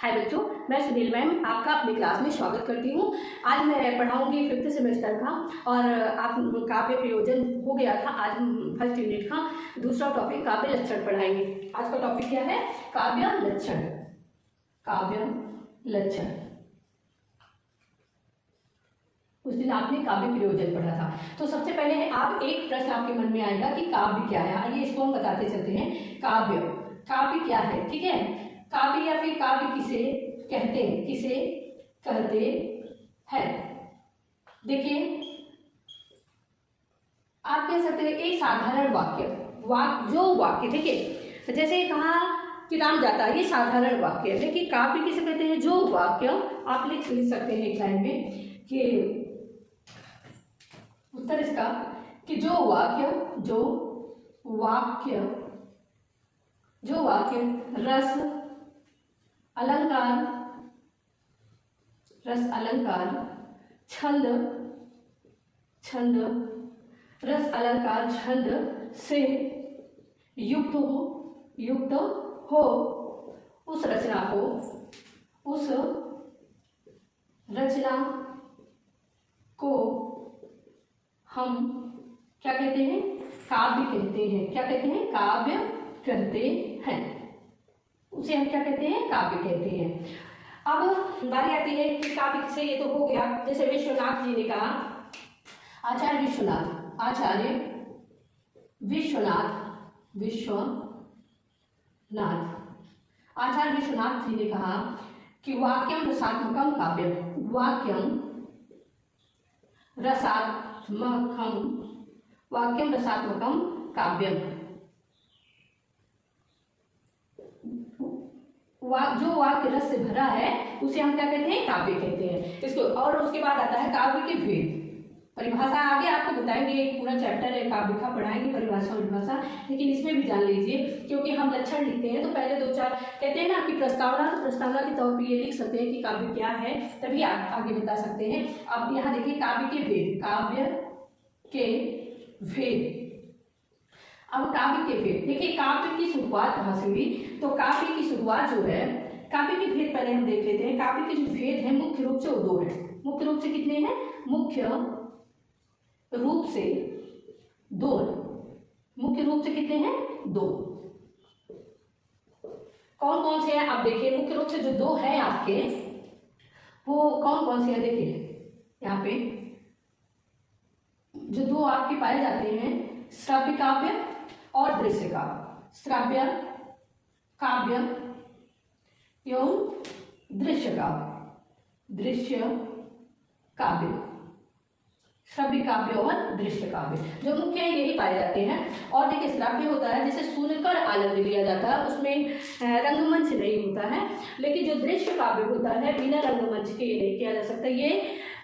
हाय बच्चों, मैं सुनील मैम आपका अपनी क्लास में स्वागत करती हूँ। आज मैं पढ़ाऊँगी 5th सेमेस्टर का और आप काव्य प्रयोजन हो गया था। आज हम फर्स्ट यूनिट का दूसरा टॉपिक काव्य लक्षण पढ़ाएंगे। आज का टॉपिक क्या है? काव्य लक्षण। काव्य लक्षण। उस दिन आपने काव्य प्रयोजन पढ़ा था। तो सबसे पहले आप एक प्रश्न आपके मन में आएगा कि काव्य क्या है। आइए इसको हम बताते चलते हैं। काव्य, काव्य क्या है? ठीक है, काव्य या फिर काव्य किसे कहते हैं, किसे कहते हैं? देखिए, आप कह सकते हैं एक साधारण वाक्य, जो वाक्य, ठीक है, जैसे कहा कि राम जाता, ये साधारण वाक्य है। लेकिन काव्य किसे कहते हैं? जो वाक्य आप लिख सकते हैं एक लाइन में कि उत्तर इसका कि जो वाक्य रस अलंकार छंद से युक्त हो उस रचना को हम क्या कहते हैं? काव्य कहते हैं। क्या कहते हैं? काव्य कहते हैं। उसे हम क्या कहते हैं? काव्य कहते हैं। अब बारी आती है कि काव्य से, ये तो हो गया। जैसे विश्वनाथ जी ने कहा, आचार्य विश्वनाथ जी ने कहा कि वाक्यम रसात्मकम काव्यम। जो वाक्य रस से भरा है उसे हम क्या कहते हैं? काव्य कहते हैं इसको। और उसके बाद आता है काव्य के भेद। परिभाषा आगे आपको बताएंगे, एक पूरा चैप्टर है काव्य का, पढ़ाएंगे परिभाषा। लेकिन इसमें भी जान लीजिए, क्योंकि हम लक्षण लिखते हैं तो पहले 2-4 कहते हैं ना कि प्रस्तावना के तौर पर ये लिख सकते हैं कि काव्य क्या है, तभी आप आगे बता सकते हैं। अब यहाँ देखिए काव्य के भेद। अब काव्य के भेद देखिए, काव्य की शुरुआत कहाँ से हुई? तो काव्य की शुरुआत जो है, काव्य के भेद पहले हम देख लेते हैं। काव्य के जो भेद हैं मुख्य रूप से वो 2 हैं। मुख्य रूप से कितने हैं? मुख्य रूप से 2। कौन कौन से हैं? आप देखिए, मुख्य रूप से जो 2 हैं आपके, वो कौन कौन से हैं? देखिए यहाँ पे जो 2 आपके पाए जाते हैं, श्रव्य काव्य और दृश्य काव्य। श्रव्य काव्य एवं दृश्य काव्य। श्रव्य काव्य और दृश्य काव्य जो मुख्य है यही पाए जाते हैं। और देखिए, श्रव्य होता है जिसे सुनकर आनंद लिया जाता है, उसमें रंगमंच नहीं होता है। लेकिन जो दृश्य काव्य होता है बिना रंगमंच के ये नहीं किया जा सकता। ये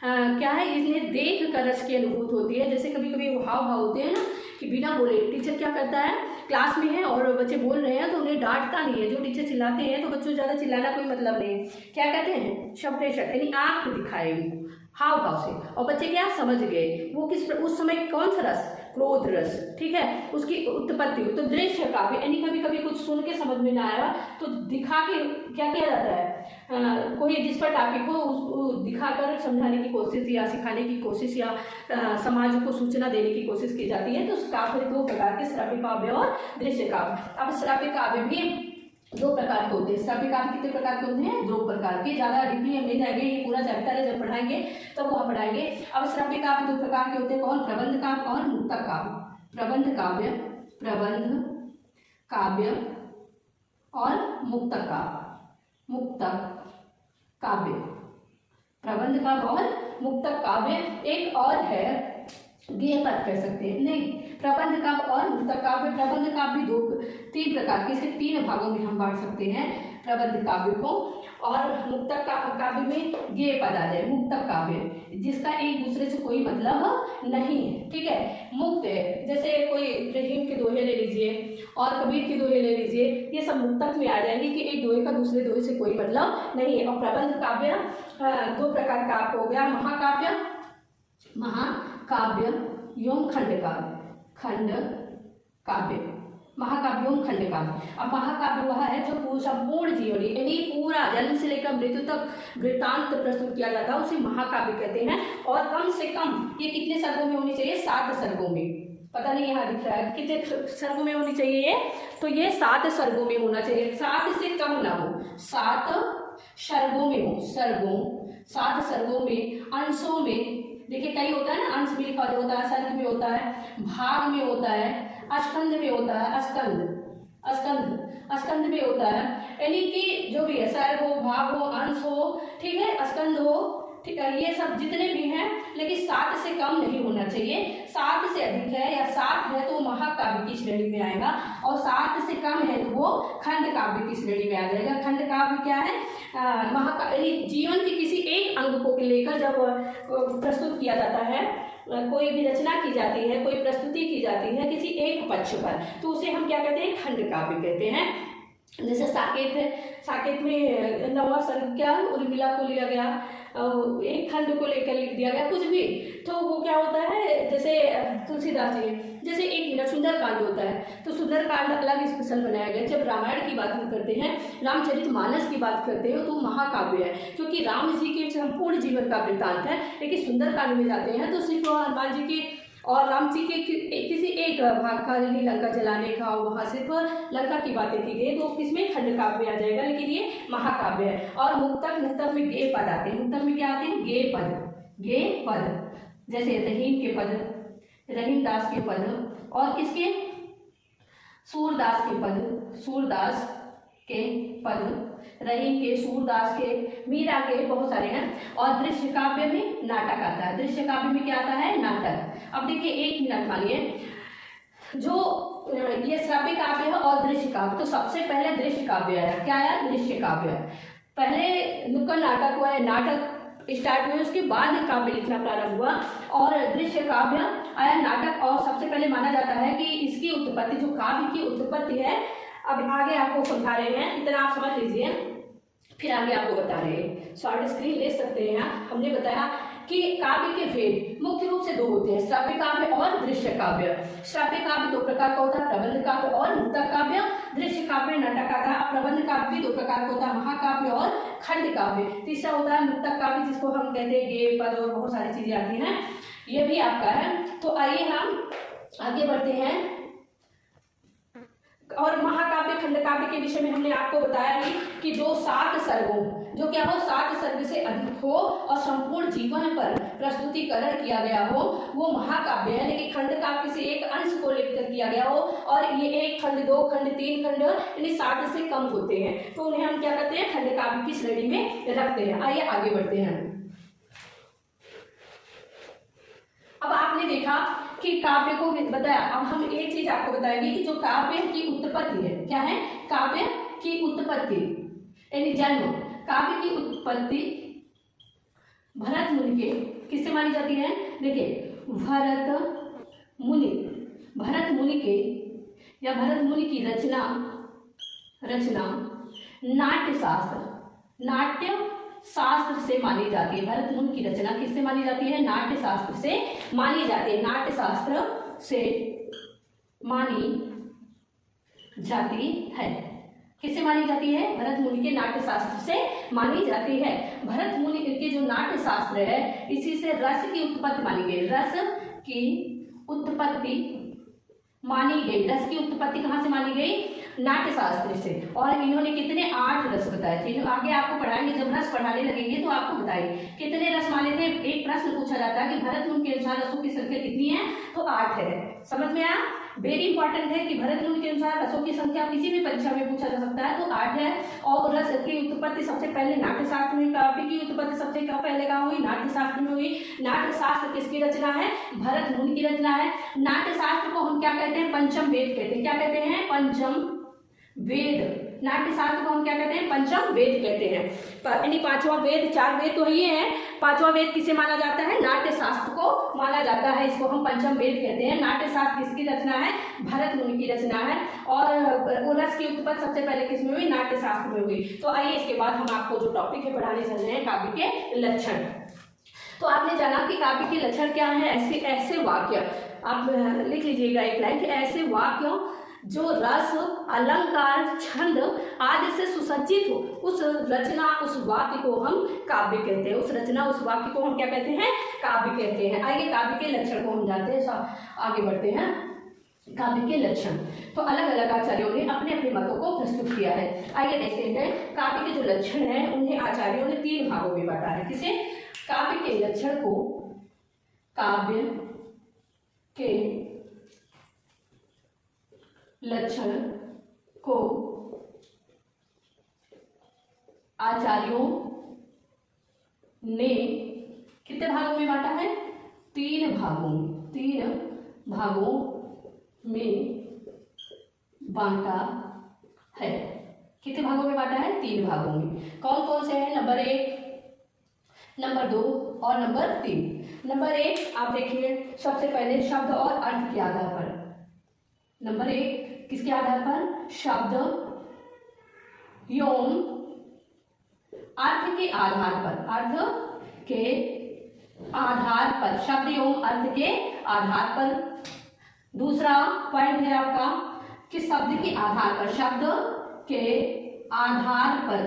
क्या है? इन्हें देख कर रस की अनुभूति होती है। जैसे कभी कभी हाव भाव होते हैं ना कि बिना बोले टीचर क्या करता है, क्लास में है और बच्चे बोल रहे हैं तो उन्हें डांटता नहीं है। जो टीचर चिल्लाते हैं तो बच्चों ज़्यादा चिल्लाना कोई मतलब नहीं है। क्या कहते हैं? शब्देशक, यानी आंख दिखाए उनको हाव भाव से, और बच्चे क्या समझ गए वो उस समय कौन सा रस? क्रोध रस, ठीक है, उसकी उत्पत्ति। तो दृश्य काव्य यानी कभी कभी कुछ सुन के समझ में ना आया तो दिखा के क्या किया जाता है, कोई जिस पर टॉपिक हो उसको दिखाकर समझाने की कोशिश या सिखाने की कोशिश या समाज को सूचना देने की कोशिश की जाती है। तो उस काव्य 2 प्रकार के, श्रव्य काव्य और दृश्य काव्य। अब श्रव्य काव्य भी 2 प्रकार के होते हैं। श्रव्य काव्य कितने प्रकार के होते हैं? 2 प्रकार के। ज़्यादा डीपली हम नहीं जाएंगे, ये पूरा चैप्टर है, जब पढ़ाएंगे तब वहाँ पढ़ाएंगे। अब श्रव्य काव्य 2 प्रकार के होते हैं। कौन? प्रबंध काव्य और मुक्तक काव्य। प्रबंध काव्य और मुक्तक काव्य। प्रबंध काव्य और मुक्तक काव्य। एक और है गेय पद कह सकते हैं, नहीं, प्रबंध काव्य और मुक्तक काव्य। प्रबंध काव्य 3 प्रकार के, इसके 3 भागों में हम बांट सकते हैं प्रबंध काव्य को। और मुक्तक काव्य में गेय पद आ जाए, मुक्तक काव्य जिसका एक दूसरे से कोई मतलब नहीं है, ठीक है, मुक्त है। जैसे कोई रहीम के दोहे ले लीजिए और कबीर के दोहे ले लीजिए, ये सब मुक्तक में आ जाएंगे कि एक दोहे का दूसरे दोहे से कोई मतलब नहीं है। और प्रबंध काव्य 2 प्रकार का आपको हो गया, महाकाव्य एवं खंड काव्य। महाकाव्य एवं खंड काव्य। अब महाकाव्य वह है जो संपूर्ण जीवनी यानी पूरा जन्म से लेकर मृत्यु तक वृत्तांत प्रस्तुत किया जाता है उसे महाकाव्य कहते हैं। और कम से कम ये कितने सर्गों में होनी चाहिए? 7 सर्गों में। पता नहीं यहाँ दिख रहा है कितने सर्गों में होनी चाहिए ये, तो ये 7 सर्गों में होना चाहिए, 7 से कम ना हो, 7 सर्गों में हो, सर्गों 7 सर्गों में, अंशों में। देखिए कई होता है ना, अंश में लिखा होता है, सर्ग में होता है, भाग में होता है, अस्कंद में होता है, अस्कंद में होता है, यानी कि जो भी है सर्ग हो, भाग हो, अंश हो, ठीक है, अस्कंद हो, ठीक है, ये सब जितने भी हैं, लेकिन 7 से कम नहीं होना चाहिए। 7 से अधिक है या 7 है तो वो महाकाव्य की श्रेणी में आएगा, और 7 से कम है तो वो खंड काव्य की श्रेणी में आ जाएगा। खंड काव्य क्या है? महाकाव्य जीवन के किसी एक अंग को लेकर जब प्रस्तुत किया जाता है, कोई भी रचना की जाती है, कोई प्रस्तुति की जाती है किसी एक पक्ष पर, तो उसे हम क्या कहते हैं? खंड काव्य कहते हैं। जैसे साकेत है, साकेत में 9वां सर्ग क्या उर्मिला को लिया गया, एक खंड को लेकर लिख दिया गया, कुछ भी, तो वो क्या होता है? जैसे तुलसीदास जी, जैसे एक मिनट सुंदरकांड होता है, तो सुंदरकांड अलग स्पेशल बनाया गया। जब रामायण की बात हम करते हैं, रामचरितमानस की बात करते हैं, तो महाकाव्य है, क्योंकि राम जी के संपूर्ण जीवन का वृत्तांत है। लेकिन सुंदरकांड में जाते हैं तो सिर्फ हनुमान जी के और राम जी के किसी एक भाग का, यदि लंका जलाने का, वहाँ सिर्फ लंका की बातें की गई, तो किसमें? खंड काव्य आ जाएगा, लेकिन ये महाकाव्य है। और मुक्तक में गे पद आते हैं, मुक्तक में क्या आते हैं? गे पद, जैसे रहीम के पद, रहीम दास के पद, और किसके? सूरदास के पद, सूरदास के पद, रहीम के, सूरदास के, मीरा के, बहुत सारे हैं। और दृश्य काव्य में नाटक आता है। दृश्य काव्य में क्या आता है? नाटक। अब देखिए 1 मिनट मानिए, जो ये श्रव्य काव्य है और दृश्य काव्य, तो सबसे पहले दृश्य काव्य आया। क्या आया? दृश्य काव्य। पहले नुक्कड़ नाटक हुआ है, नाटक स्टार्ट हुए, उसके बाद काव्य लिखना प्रारंभ हुआ और दृश्य काव्य आया, नाटक। और सबसे पहले माना जाता है कि इसकी उत्पत्ति, जो काव्य की उत्पत्ति है, अब आगे आपको समझा रहे हैं, इतना आप समझ लीजिए, फिर आगे आपको बता रहे हैं। शॉर्ट स्क्रीन ले सकते हैं। हमने बताया कि काव्य के भेद मुख्य रूप से 2 होते हैं, श्रव्य काव्य और दृश्य काव्य। श्रव्य काव्य 2 प्रकार का होता है, प्रबंध काव्य और मुक्तक काव्य। दृश्य काव्य नाटक आता है। प्रबंध काव्य भी 2 प्रकार का होता है, महाकाव्य और खंड काव्य। तीसरा होता है मुक्तक काव्य, जिसको हम कहते हैं गे पद और बहुत सारी चीजें आती हैं, ये भी आपका है। तो आइए हम आगे बढ़ते हैं। और महाकाव्य खंड काव्य के विषय में हमने आपको बताया ही कि जो 7 सर्गों, जो क्या हो, 7 सर्ग से अधिक हो और संपूर्ण जीवन पर प्रस्तुतिकरण किया गया हो, वो महाकाव्य है। लेकिन खंड काव्य किसी एक अंश को लेकर किया गया हो, और ये 1 खंड, 2 खंड, 3 खंड, यानी 7 से कम होते हैं, तो उन्हें हम क्या कहते हैं? खंड काव्य की श्रेणी में रखते हैं। आइए आगे बढ़ते हैं। अब आपने देखा कि काव्य को बताया, अब हम एक चीज आपको बताएंगे कि जो काव्य की उत्पत्ति है, क्या है? काव्य की उत्पत्ति यानी जन्म। काव्य की उत्पत्ति भरत मुनि के किससे मानी जाती है? देखिए, भरत मुनि के या भरत मुनि की रचना नाट्य शास्त्र से मानी जाती है। भरत मुनि की रचना किससे मानी जाती है? नाट्य शास्त्र से मानी जाती है। नाट्य शास्त्र से मानी जाती है। किससे मानी जाती है? भरत मुनि के नाट्य शास्त्र से मानी जाती है। भरत मुनि के जो नाट्य शास्त्र है, इसी से रस की उत्पत्ति मानी गई। रस की उत्पत्ति मानी गई। रस की उत्पत्ति कहाँ से मानी गई? नाट्य शास्त्र से। और इन्होंने कितने? 8 रस बताए थे। आगे आपको पढ़ाएंगे, जब रस पढ़ाने लगेंगे तो आपको बताइए कितने रस माने थे। एक प्रश्न पूछा जाता है कि भरत मुनि के अनुसार रसों की संख्या कितनी है, तो 8 है। समझ में आया? वेरी इंपॉर्टेंट है कि भरत मुनि के अनुसार रसों की संख्या किसी भी परीक्षा में पूछा जा सकता है, तो 8 है। और रस की उत्पत्ति सबसे पहले नाट्य शास्त्र में, काव्य की उत्पत्ति सबसे पहले कहाँ हुई? नाट्य शास्त्र में हुई। नाट्य शास्त्र किसकी रचना है? भरत मुनि की रचना है। नाट्य शास्त्र को हम क्या कहते हैं? पंचम वेद कहते हैं। क्या कहते हैं? पंचम वेद। नाट्य शास्त्र को हम क्या कहते हैं? पंचम वेद कहते हैं। यानी 5वां वेद, 4 वेद तो ये है, 5वां वेद किसे माना जाता है? नाट्य शास्त्र को माना जाता है। इसको हम पंचम वेद कहते हैं। नाट्य शास्त्र किसकी रचना है? भरत मुनि की रचना है। और रस की उत्पत्ति सबसे पहले किसमें हुई? नाट्य शास्त्र में हुई। तो आइए इसके बाद हम आपको जो टॉपिक है पढ़ाने चल रहे हैं, काव्य के लक्षण। तो आपने जाना कि काव्य के लक्षण क्या है। ऐसे वाक्य आप लिख लीजिएगा एक लाइन, ऐसे वाक्य जो रस, अलंकार, छंद आदि से सुसज्जित सज्जित हो उस रचना उस वाक्य को हम काव्य कहते हैं। उस रचना उस वाक्य को हम क्या कहते हैं? काव्य कहते हैं। आइए काव्य के लक्षण को हम जानते हैं, आगे बढ़ते हैं। काव्य के लक्षण तो अलग अलग आचार्यों ने अपने अपने मतों को प्रस्तुत किया है। आइए देखते हैं काव्य के जो लक्षण हैं उन्हें आचार्यों ने 3 भागों में बांटा है। किसे? काव्य के लक्षण को काव्य के लक्षण को आचार्यों ने कितने भागों में बांटा है? 3 भागों में। 3 भागों में बांटा है। कितने भागों में बांटा है? 3 भागों में। कौन कौन से हैं? नंबर 1, नंबर 2 और नंबर 3। नंबर 1 आप देखिए, सबसे पहले शब्द और अर्थ के आधार पर। नंबर 1 किसके आधार पर? शब्द एवं अर्थ के आधार पर। अर्थ के आधार पर, शब्द एवं अर्थ के आधार पर। दूसरा पॉइंट है आपका कि शब्द के आधार पर, शब्द के आधार पर,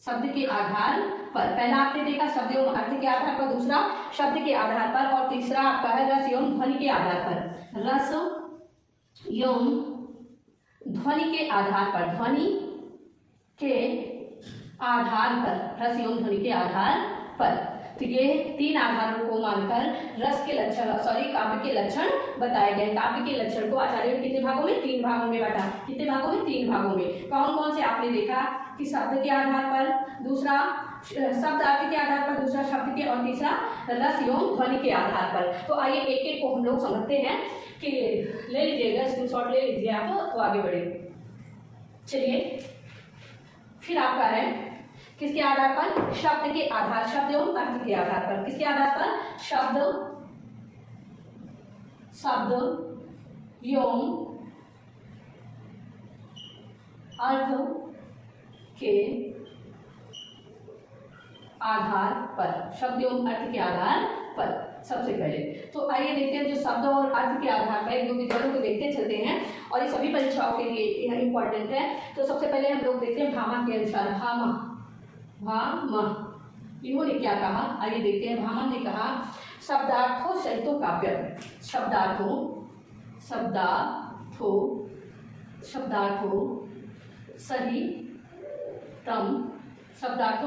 शब्द के आधार पर। पहला आपने देखा शब्द एवं अर्थ के आधार पर, दूसरा शब्द के आधार पर, और तीसरा आपका है रस एवं ध्वनि के आधार पर। रस एवं ध्वनि के आधार पर, ध्वनि के आधार पर, रस एवं ध्वनि के आधार पर। तो ये 3 आधारों को मानकर रस के लक्षण, काव्य के लक्षण बताए गए। काव्य के लक्षण को आचार्यों ने कितने भागों में? 3 भागों में बांटा। कितने भागों में? 3 भागों में। कौन कौन से आपने देखा कि शब्द के आधार पर, दूसरा शब्द अर्थ के आधार पर, दूसरा शब्द के, और तीसरा रस एवं ध्वनि के आधार पर। तो आइए एक एक को हम लोग समझते हैं कि ले लीजिएगा, स्क्रीनशॉट ले लीजिए आप, तो आगे बढ़े। चलिए फिर आपका है किसके आधार पर? शब्द के आधार, शब्द एवं अर्थ के आधार पर। किसके आधार पर? शब्द एवं अर्थ के आधार पर, शब्द एवं अर्थ के आधार पर। सबसे पहले तो आइए देखते हैं जो शब्द और अर्थ के आधार पर, एक दो विधानों को देखते चलते हैं, और ये सभी परीक्षाओं के लिए इंपॉर्टेंट है। तो सबसे पहले हम लोग देखते हैं भामा के अनुसार। भामा इन्होंने क्या कहा? आइए देखते हैं। भामा ने कहा शब्दार्थों सहितो काव्यम। शब्दार्थों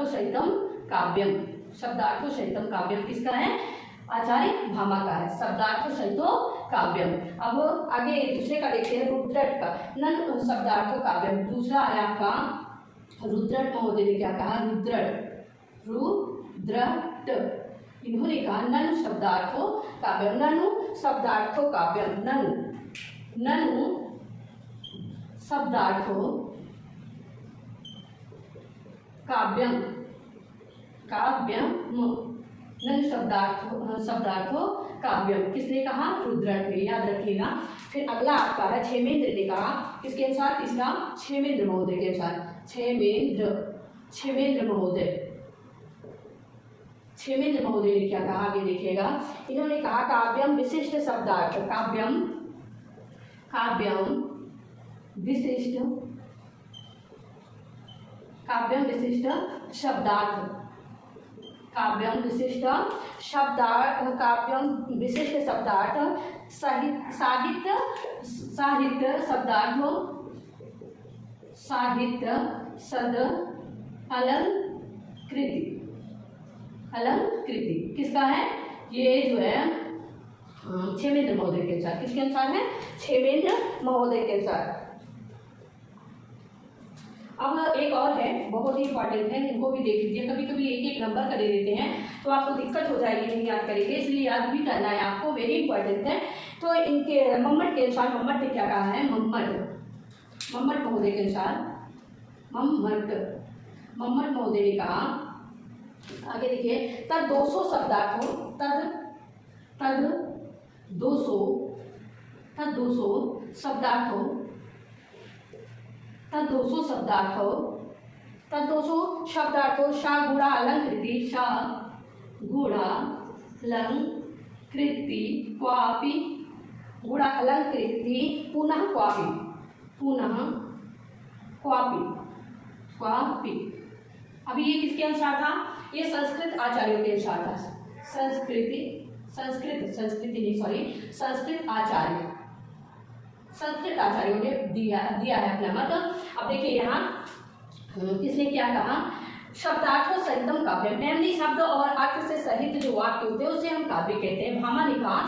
सहितम काव्यम। शब्दार्थों सहितम काव्यम किसका है? आचार्य भामा का है। शब्दार्थों सहितो काव्यम। अब आगे दूसरे का देखते हैं, रुद्रट का। नन शब्दार्थों काव्यम। दूसरा है आपका रुद्रट महोदय ने क्या कहा? रुद्रट इन्होंने कहा ननु शब्दार्थों काव्यम। ननु शब्दार्थों काव्यम। ननु शब्दार्थों काव्यम। ननु शब्दार्थों काव्यम किसने कहा? रुद्रट ने, याद रखिएगा। फिर अगला आपका है क्षेमेंद्र ने कहा। किसके अनुसार? तीसरा क्षेमेंद्र महोदय के अनुसार। क्षेमेंद्र महोदय ने क्या कहा? आगे देखिएगा। इन्होंने कहा काव्यम विशिष्ट शब्दार्थ। काव्यम विशिष्ट शब्दार्थ। काव्यम विशिष्ट शब्दार्थ साहित्य सद अलंकृति किसका है? ये जो है क्षेमेंद्र महोदय के अनुसार। किसके अनुसार है? क्षेमेंद्र महोदय के अनुसार। अब एक और है, बहुत ही इंपॉर्टेंट है, इनको भी देख लीजिए। कभी कभी एक एक नंबर का दे देते हैं तो आपको दिक्कत हो जाएगी, नहीं याद करेंगे, इसलिए याद भी करना है आपको, वेरी इंपॉर्टेंट है। तो इनके मम्मट के अनुसार, मम्मट ने क्या कहा है? मम्मट महोदय के अनुसार, मम्मट महोदय ने कहा, आगे देखिए, तद 200 शब्दार्थों, तद 200 शब्दार्थों सा गुणा अलंकृति क्वापि गुणा अलंकृति पुनः क्वापि क्वापि। अभी ये किसके अनुसार था? ये संस्कृत आचार्यों के अनुसार था। संस्कृत आचार्यों ने दिया है अपना मत। अब देखिए यहाँ किसने क्या कहा? शब्दार्थों सहितम काव्य, मैमनी शब्द और अर्थ से सहित जो वाक्य होते हैं उसे हम काव्य कहते हैं। भामा ने कहा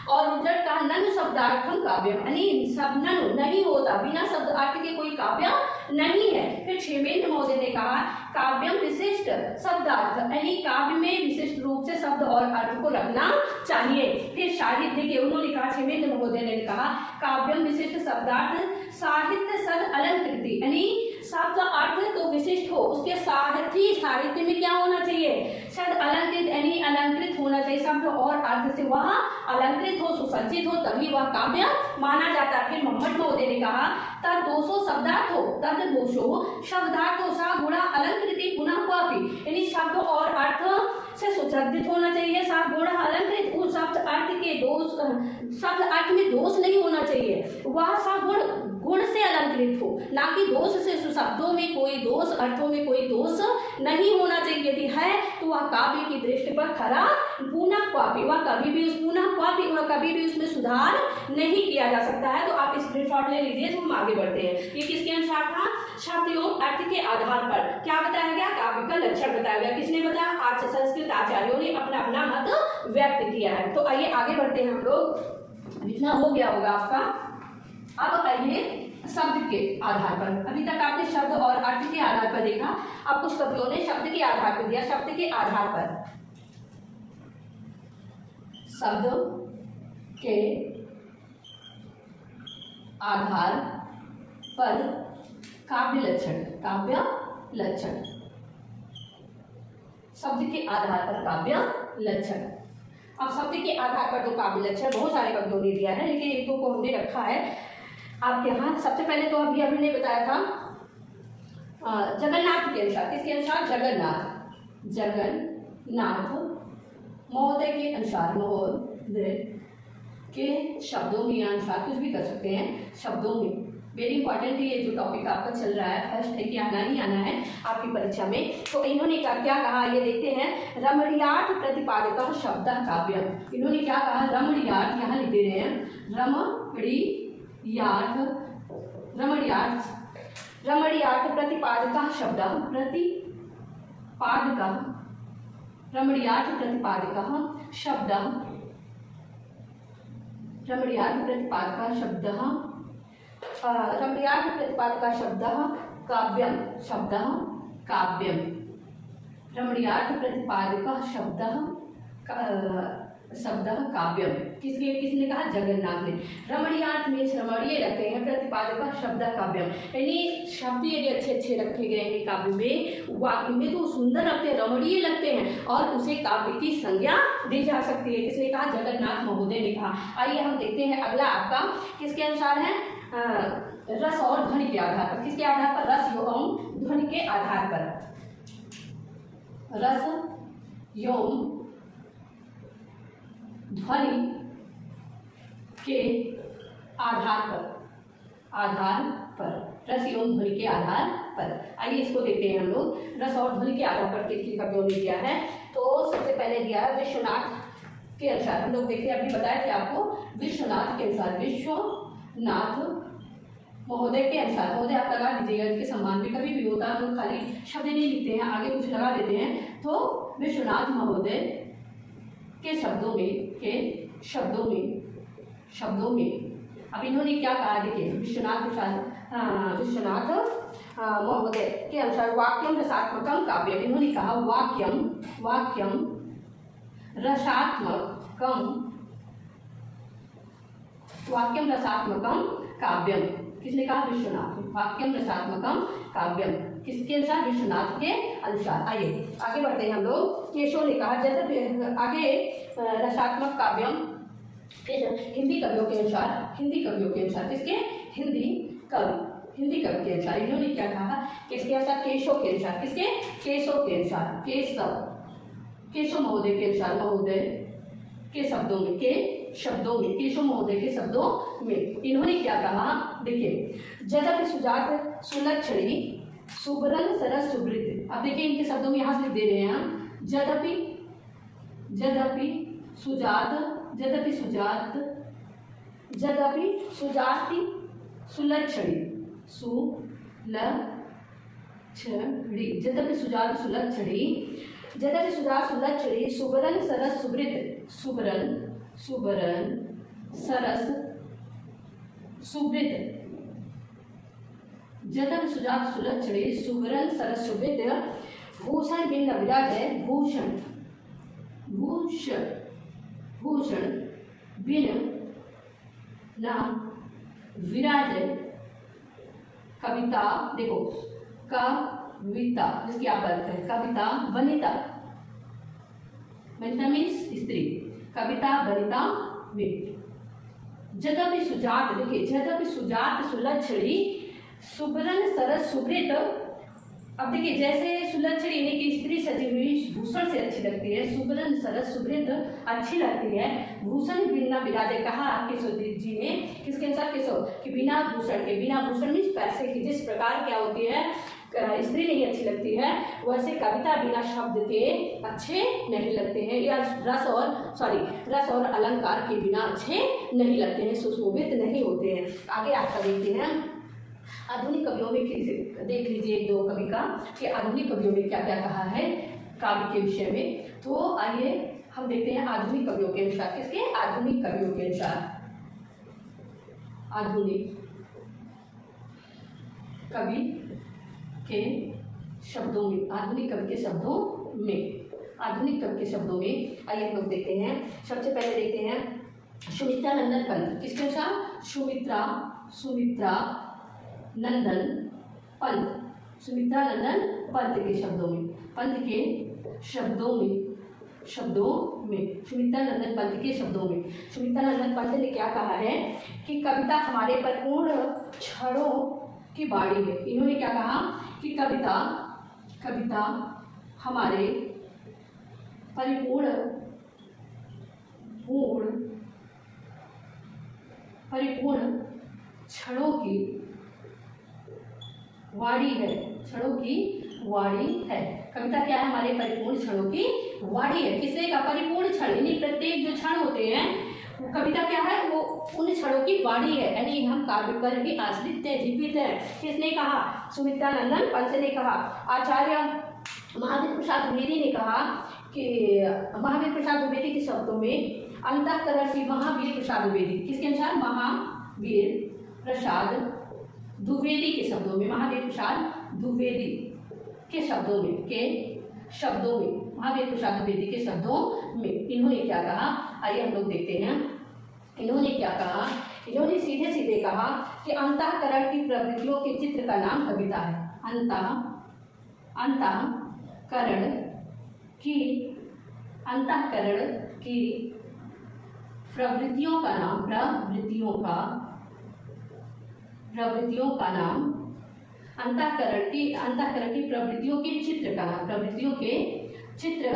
और उद्धट का ननु शब्दार्थम काव्य, यानी सब ननु नहीं होता, बिना शब्द अर्थ के कोई काव्य नहीं है। फिर क्षेमेंद्र महोदय ने कहा काव्यम विशिष्ट शब्दार्थ, यानी काव्य में विशिष्ट रूप से शब्द और अर्थ को रखना चाहिए। फिर साहित्य के उन्होंने कहा, क्षेमेंद्र महोदय ने कहा काव्यम विशिष्ट शब्दार्थ साहित्य सद अलंकृति, यानी शब्द अर्थ तो विशिष्ट हो, उसके साहित्य में क्या होना चाहिए? सद अलंकृत, यानी अलंकृत होना चाहिए। शब्द और अर्थ से वह अलंकृत हो, सुसज्जित हो, तभी वह काव्य माना जाता है। फिर मोहम्मद महोदय ने कहा तद दोषो शब्दार्थ हो, तद दोषो शब्दार्थ हो सा गुणा अलंकृति पुनः क्वापि, यानी शब्द और अर्थ से सुसज्जित होना चाहिए। सा गुण अलंकृत, उस शब्द अर्थ के दोष, शब्द अर्थ में दोष नहीं होना चाहिए, वह सा गुण से अलंकृत हो, ना कि दोष से। शब्दों में कोई दोष, अर्थों में कोई दोष नहीं होना चाहिए। यदि है तो वह काव्य की दृष्टि पर खरा पुनः क्वापि, वह कभी भी उसमें सुधार नहीं किया जा सकता है। तो आप स्क्रीनशॉट ले लीजिए। तो हम आगे बढ़ते हैं। ये किसके अनुसार था? शब्द एवं अर्थ के आधार पर क्या बताया गया? काव्य का लक्षण बताया गया। किसने बताया? आज संस्कृत आचार्यों ने अपना अपना मत व्यक्त किया है। तो आइए आगे बढ़ते हैं हम लोग। जितना हो गया होगा आपका। अब आइए शब्द के आधार पर। अभी तक आपने शब्द और अर्थ के आधार पर देखा, अब कुछ कवियों ने शब्द के आधार पर दिया। शब्द के आधार पर, शब्द के आधार पर काव्य लक्षण, शब्द के आधार पर काव्य लक्षण। अब शब्द के आधार पर तो काव्य लक्षण बहुत सारे कवियों ने दिया है, लेकिन एक दो को हमने रखा है आपके यहाँ। सबसे पहले तो अभी हमने बताया था जगन्नाथ के अनुसार। किसके अनुसार? जगन्नाथ महोदय के अनुसार, महोदय के शब्दों में अनुसार कुछ भी कर सकते हैं। शब्दों में वेरी इंपॉर्टेंट है ये जो टॉपिक आपका चल रहा है, फर्स्ट है कि आना ही आना है आपकी परीक्षा में। तो इन्होंने क्या कहा ये देखते हैं। रमणीयार्थ प्रतिपादक शब्द काव्यम, इन्होंने क्या कहा? रमणीयार्थ, यहाँ लिख दे रहे हैं रमणीयार्थ प्रतिपादक शब्द, रमणीयार्थ प्रतिपादक शब्द काव्यम, रमणीयार्थ प्रतिपादक शब्द काव्यम। किसने कहा? जगन्नाथ ने। रमणीयार्थ में रमणीय रखते हैं, प्रतिपादक शब्द काव्यम, यानी शब्द यदि अच्छे रखे गए हैं काव्य में, वाक्य में, तो सुंदर लगते हैं, रमणीय लगते हैं और उसे काव्य की संज्ञा दी जा सकती है। किसने कहा? जगन्नाथ महोदय ने कहा। आइए हम देखते हैं अगला आपका किसके अनुसार है? रस और ध्वनि के आधार पर। किसके आधार पर? रस एवं ध्वनि के आधार पर। रस एवं ध्वनि के आधार पर, रस एवं ध्वनि के आधार पर। आइए इसको देखते हैं हम लोग। रस और ध्वनि के आधार पर किसकी कवियों ने दिया है? तो सबसे पहले दिया है विश्वनाथ के अनुसार। हम लोग देखिए, अभी बताया था आपको विश्वनाथ के अनुसार, विश्वनाथ महोदय के अनुसार। महोदय आप लगा दीजिएगा, इनके सम्मान में कभी भी होता है तो खाली शब्द नहीं लिखते हैं, आगे कुछ लगा देते हैं। तो विश्वनाथ महोदय के शब्दों में अब इन्होंने क्या कहा? देखिए विश्वनाथ महोदय के अनुसार वाक्यम रसात्मकम काव्यम। इन्होंने कहा वाक्यम रसात्मकम काव्यम। किसने कहा? विश्वनाथ। वाक्यम रसात्मकम काव्यम किसके अनुसार? विश्वनाथ के अनुसार। आइए आगे बढ़ते हैं हम लोग। केशव ने कहा जैसे आगे रसात्मक काव्यम हिंदी कवियों के अनुसार। किसके? हिंदी कवि के अनुसार। इन्होंने क्या कहा? किसके अनुसार? केशव के अनुसार। किसके? केशव के अनुसार। केशव महोदय के अनुसार, महोदय के शब्दों में, केशव महोदय के शब्दों में इन्होंने क्या कहा? देखिए, यद्यपि सुजात सुलक्षणी सुबरन सरस सुवृत। अब देखिए इनके शब्दों में यहाँ से दे रहे हैं हम, यद्यपि, यद्यपि सुजात, यद्यपि सुजात, यद्यपि सुजाति सुलक्षणी, सुलक्षणी, यद्यपि सुजात सुलक्षणी, यद्यपि सुजात सुलक्षणी, सुबरन सरस सुवृत, सुबरन, सुबरन सरस सुवृत, यद्यपि सुजात सुलक्षणी, सुबरन सरस सुवृत, भूषण भिन्न विराज है, भूषण, भूषण, भूषण भिन्न ना विराज है, कविता, देखो कविता जिसकी आप अर्थ है, कविता वनिता, वनिता मीन्स स्त्री, कविता वनिता में, यद्यपि सुजात, देखिए यद्यपि सुजात सुलक्षणी, सुबरन सरस सुवृत। अब देखिए जैसे सुलक्षणी यानी कि स्त्री सजी हुई भूषण से अच्छी लगती है, सुबरन सरस सुवृत अच्छी लगती है, भूषण बिना विराजे, कहा केशव जी ने किसके अनुसार, केशव कि बिना भूषण के, बिना भूषण मीन्स पैसे की, जिस प्रकार क्या होती है स्त्री नहीं अच्छी लगती है, वैसे कविता बिना शब्द के अच्छे नहीं लगते हैं, या रस और अलंकार के बिना अच्छे नहीं लगते हैं, सुशोभित नहीं होते हैं। आगे आपका देखते हैं आधुनिक कवियों में, देख लीजिए एक दो कवि का कि आधुनिक कवियों में क्या क्या कहा है काव्य के विषय में। तो आइए हम देखते हैं आधुनिक कवियों के अनुसार, किसके, आधुनिक कवियों के अनुसार, आधुनिक कवि के शब्दों में, आधुनिक कवि के शब्दों में, आधुनिक कवि के शब्दों में आइए हम लोग देखते हैं। सबसे पहले देखते हैं सुमित्रा नंदन पंत, किसके अनुसार, सुमित्रा नंदन पंत, सुमित्रा नंदन पंत के शब्दों में, पंत के शब्दों में, सुमित्रा नंदन पंत के शब्दों में, सुमित्रा नंदन पंत ने क्या कहा है कि कविता हमारे परिपूर्ण क्षणों की बाड़ी है। इन्होंने क्या कहा कि कविता हमारे परिपूर्ण क्षणों की वाड़ी है, क्षणों की वाड़ी है। कविता क्या है, हमारे परिपूर्ण क्षणों की वाड़ी है। किसने का, परिपूर्ण क्षण, यानी प्रत्येक जो क्षण होते हैं वो कविता क्या है, वो उन क्षणों की वाड़ी है, यानी हम काव्य पर भी आश्रित हैं, जीवित हैं। किसने कहा, सुमित्रा नंदन पंत ने कहा। आचार्य महावीर प्रसाद द्विवेदी ने कहा कि महावीर प्रसाद द्विवेदी के शब्दों में अंतःकरण की, महावीर प्रसाद द्विवेदी किसके अनुसार, महावीर प्रसाद द्विवेदी के शब्दों में, महावीर प्रसाद द्विवेदी के शब्दों में, महावीर प्रसाद द्विवेदी के शब्दों में इन्होंने क्या कहा, आइए हम लोग देखते हैं। इन्होंने क्या कहा, इन्होंने सीधे सीधे कहा कि अंतःकरण की प्रवृत्तियों के चित्र का नाम कविता है। अंतःकरण की प्रवृत्तियों का नाम अंतःकरण की प्रवृत्तियों के चित्र का नाम, प्रवृत्तियों के चित्र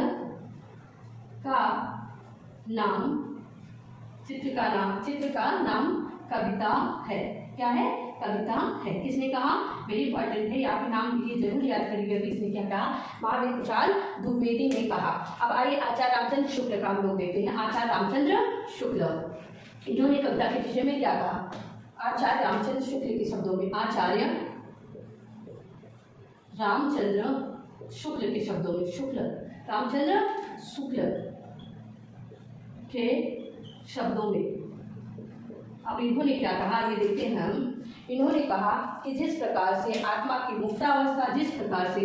का नाम कविता है। क्या है, कविता है। किसने कहा, वेरी इंपॉर्टेंट है, आप नाम लिखिए, जरूर याद करिएगा। इसने क्या कहा, महावीर प्रसाद द्विवेदी ने कहा। अब आइए आचार्य रामचंद्र शुक्ल का हम लोग देखते हैं। आचार्य रामचंद्र शुक्ल, इन्होंने कविता के विषय में क्या कहा, आचार्य रामचंद्र शुक्ल के शब्दों में, आचार्य रामचंद्र शुक्ल के शब्दों में, रामचंद्र शुक्ल के शब्दों में अब इन्होंने क्या कहा, ये देखते हैं हम। इन्होंने कहा कि जिस प्रकार से आत्मा की मुक्तावस्था, जिस प्रकार से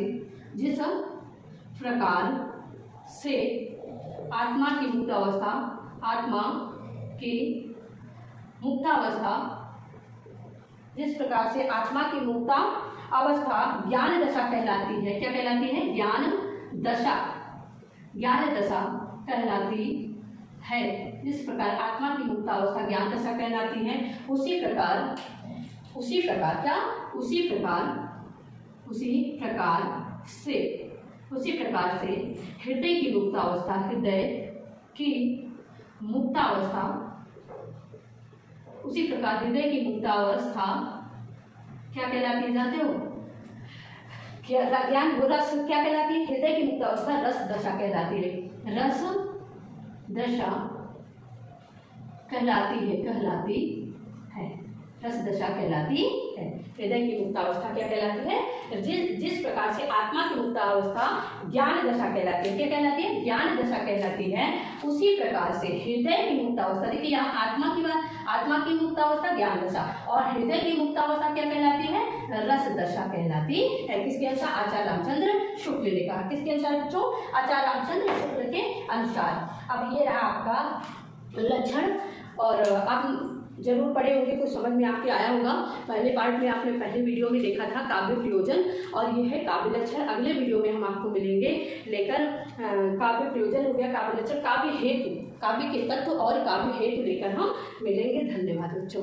आत्मा की मुक्ता अवस्था ज्ञान दशा कहलाती है। क्या कहलाती है, ज्ञान दशा कहलाती है। जिस प्रकार आत्मा की मुक्तावस्था ज्ञान दशा कहलाती है, उसी प्रकार से हृदय की मुक्तावस्था क्या कहलाती है, जानते हो, ज्ञान वो रस क्या कहलाती है, हृदय की मुक्त अवस्था रस दशा कहलाती है, रस दशा कहलाती है, रस दशा कहलाती है। हृदय की मुक्तावस्था क्या कहलाती है, जिस प्रकार से आत्मा की मुक्तावस्था ज्ञान दशा कहलाती है, क्या कहलाती है, ज्ञान दशा कहलाती है, उसी प्रकार से हृदय की मुक्तावस्था, देखिए यहाँ आत्मा की बात, आत्मा की मुक्तावस्था ज्ञान दशा, और हृदय की मुक्तावस्था क्या कहलाती है, रस दशा कहलाती है। किसके अनुसार, आचार्य रामचंद्र शुक्ल ने कहा, किसके अनुसार बच्चों, आचार्य रामचंद्र शुक्ल के अनुसार। अब ये रहा आपका लक्षण, और आप जरूर पढ़े होंगे, कुछ समझ में आपके आया होगा। पहले पार्ट में आपने पहले वीडियो में देखा था काव्य प्रयोजन, और ये है काव्य लक्षण। अगले वीडियो में हम आपको मिलेंगे लेकर काव्य प्रयोजन हो गया, काव्य लक्षण, काव्य हेतु, काव्य के तत्व और काव्य हेतु लेकर हम मिलेंगे। धन्यवाद बच्चों।